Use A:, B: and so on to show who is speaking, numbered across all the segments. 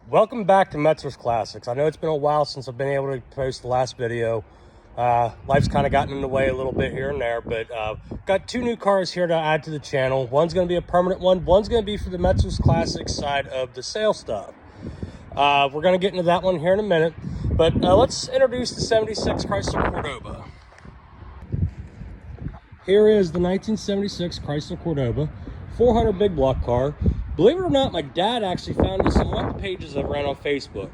A: Welcome back to Metzler's Classics. I know it's been a while since I've been able to post the last video. Life's kind of gotten in the way a little bit here and there, but got two new cars here to add to the channel. One's going to be a permanent one. One's going to be for the Metzler's Classics side of the sale stuff. We're going to get into that one here in a minute, but let's introduce the 76 Chrysler Cordoba. Here is the 1976 Chrysler Cordoba, 400 big block car. Believe it or not, my dad actually found this on one of the pages that ran on Facebook.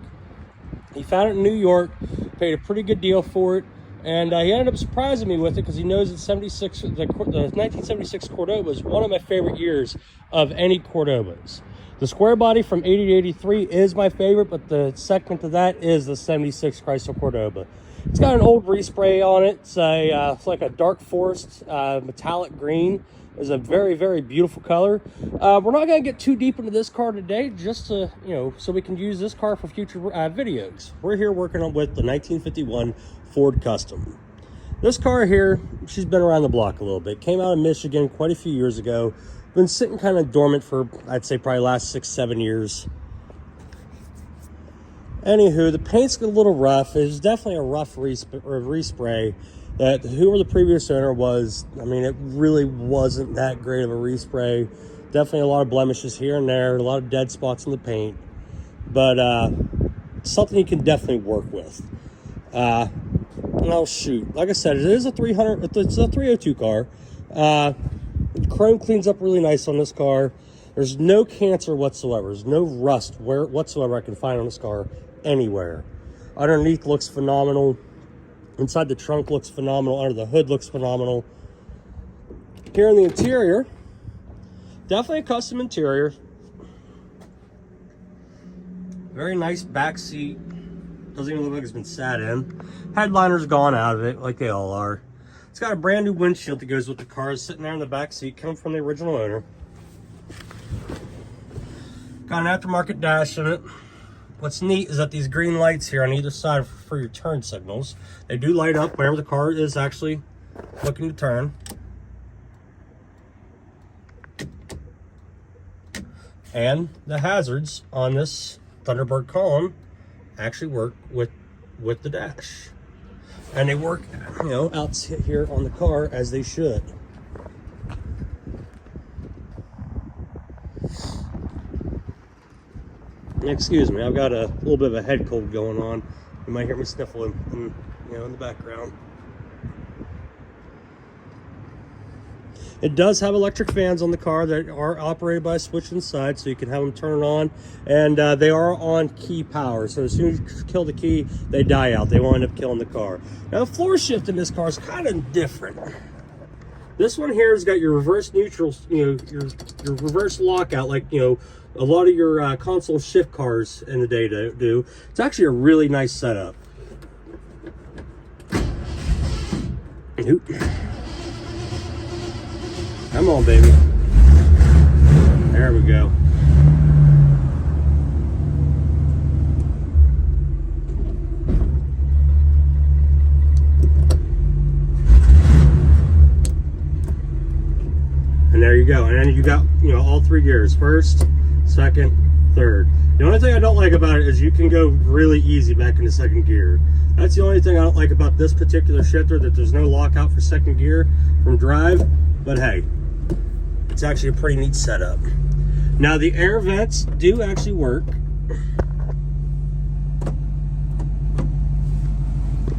A: He found it in New York, paid a pretty good deal for it, and he ended up surprising me with it because he knows that the 1976 Cordoba is one of my favorite years of any Cordobas. The square body from 80 to 83 is my favorite, but the second to that is the 76 Chrysler Cordoba. It's got an old respray on it. It's like a dark forest metallic green. It's a very, very beautiful color. We're not going to get too deep into this car today, just to, so we can use this car for future videos. We're here working on with the 1951 Ford Custom. This car here, she's been around the block a little bit. Came out of Michigan quite a few years ago. Been sitting kind of dormant for, I'd say, probably last 6-7 years. Anywho, the paint's a little rough. It's definitely a rough respray. That whoever the previous owner was, I mean, it really wasn't that great of a respray. Definitely a lot of blemishes here and there, a lot of dead spots in the paint, but something you can definitely work with. Oh shoot, like I said, it is a 300. It's a 302 car. The chrome cleans up really nice on this car. There's no cancer whatsoever. There's no rust whatsoever I can find on this car anywhere. Underneath looks phenomenal. Inside the trunk looks phenomenal. Under the hood looks phenomenal. Here in the interior, definitely a custom interior. Very nice back seat. Doesn't even look like it's been sat in. Headliner's gone out of it, like they all are. It's got a brand new windshield that goes with the car. It's sitting there in the back seat, coming from the original owner. Got an aftermarket dash in it. What's neat is that these green lights here on either side for your turn signals, they do light up whenever the car is actually looking to turn. And the hazards on this Thunderbird column actually work with the dash. And they work, out here on the car as they should. Excuse me, I've got a little bit of a head cold going on. You might hear me sniffling in the background. It does have electric fans on the car that are operated by a switch inside, so you can have them turn on, and they are on key power. So as soon as you kill the key, they die out. They will end up killing the car. Now, the floor shift in this car is kind of different. This one here has got your reverse neutral, your reverse lockout, like a lot of your console shift cars in the day do. It's actually a really nice setup. Oop. Come on, baby. There we go. And there you go. And then you got, all three gears. First, second, third. The only thing I don't like about it is you can go really easy back into second gear. That's the only thing I don't like about this particular shifter, that there's no lockout for second gear from drive. But hey, it's actually a pretty neat setup. Now, the air vents do actually work.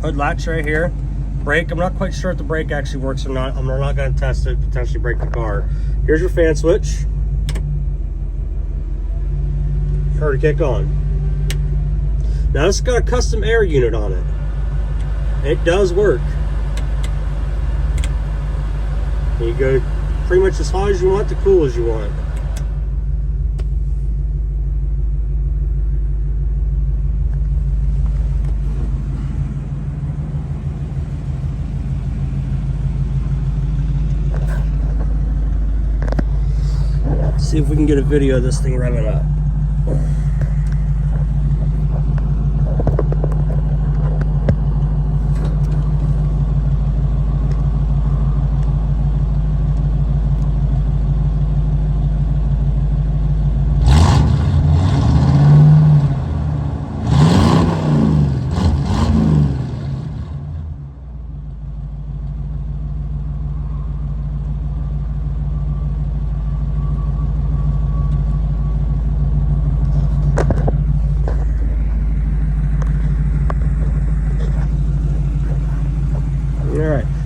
A: Hood latch right here. Brake, I'm not quite sure if the brake actually works or not. I'm not going to test it, potentially break the car. Here's your fan switch. Her to kick on. Now, this has got a custom air unit on it. It does work. You go pretty much as hot as you want to cool as you want. Let's see if we can get a video of this thing revving up.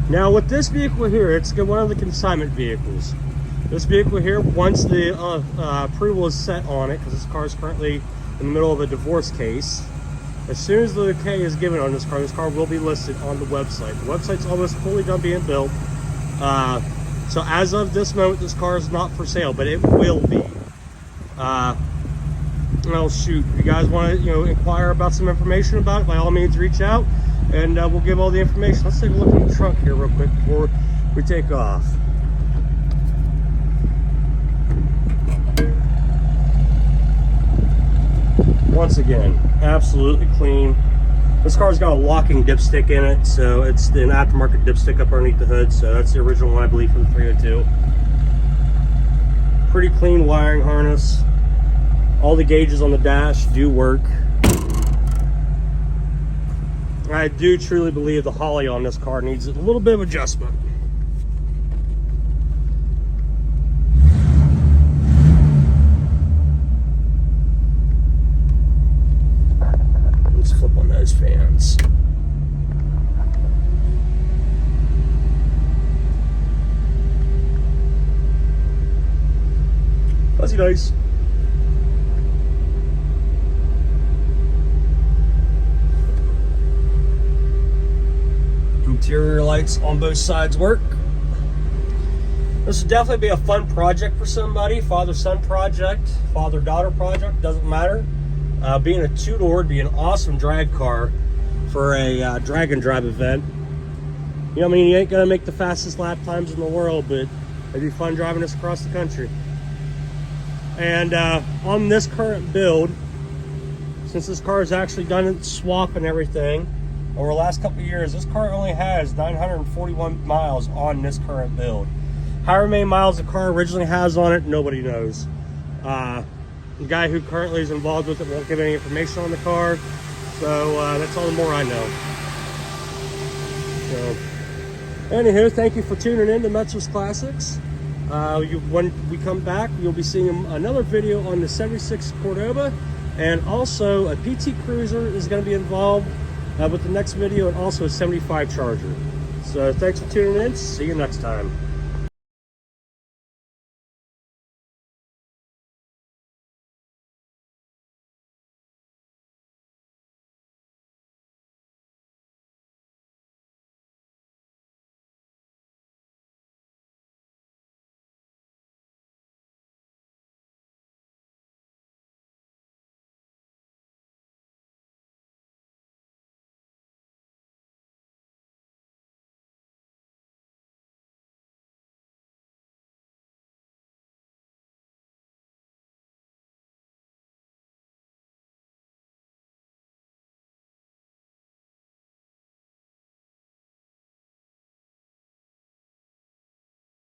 A: Now with this vehicle here, it's one of the consignment vehicles. This vehicle here, once the approval is set on it, because this car is currently in the middle of a divorce case, as soon as the okay is given on this car will be listed on the website. The website's almost fully done being built. So as of this moment, this car is not for sale, but it will be. Well, shoot, if you guys want to, inquire about some information about it, by all means, reach out, and we'll give all the information. Let's take a look in the trunk here real quick before we take off. Once again, absolutely clean. This car's got a locking dipstick in it, so it's an aftermarket dipstick up underneath the hood, so that's the original one, I believe, from the 302. Pretty clean wiring harness. All the gauges on the dash do work. I do truly believe the Holley on this car needs a little bit of adjustment. Let's flip on those fans. Fuzzy nice. Interior lights on both sides work. This would definitely be a fun project for somebody. Father-son project, father-daughter project, doesn't matter. Being a two-door would be an awesome drag car for a drag and drive event. You ain't gonna make the fastest lap times in the world, but it'd be fun driving this across the country. And on this current build, since this car is actually done its swap and everything, over the last couple of years, this car only has 941 miles on this current build. However many miles the car originally has on it, nobody knows. The guy who currently is involved with it won't give any information on the car, so that's all the more I know. So, anywho, thank you for tuning in to Metzler's Classics. When we come back, you'll be seeing another video on the 76 Cordoba, and also a PT Cruiser is going to be involved with the next video, and also a 75 Charger. So thanks for tuning in. See you next time.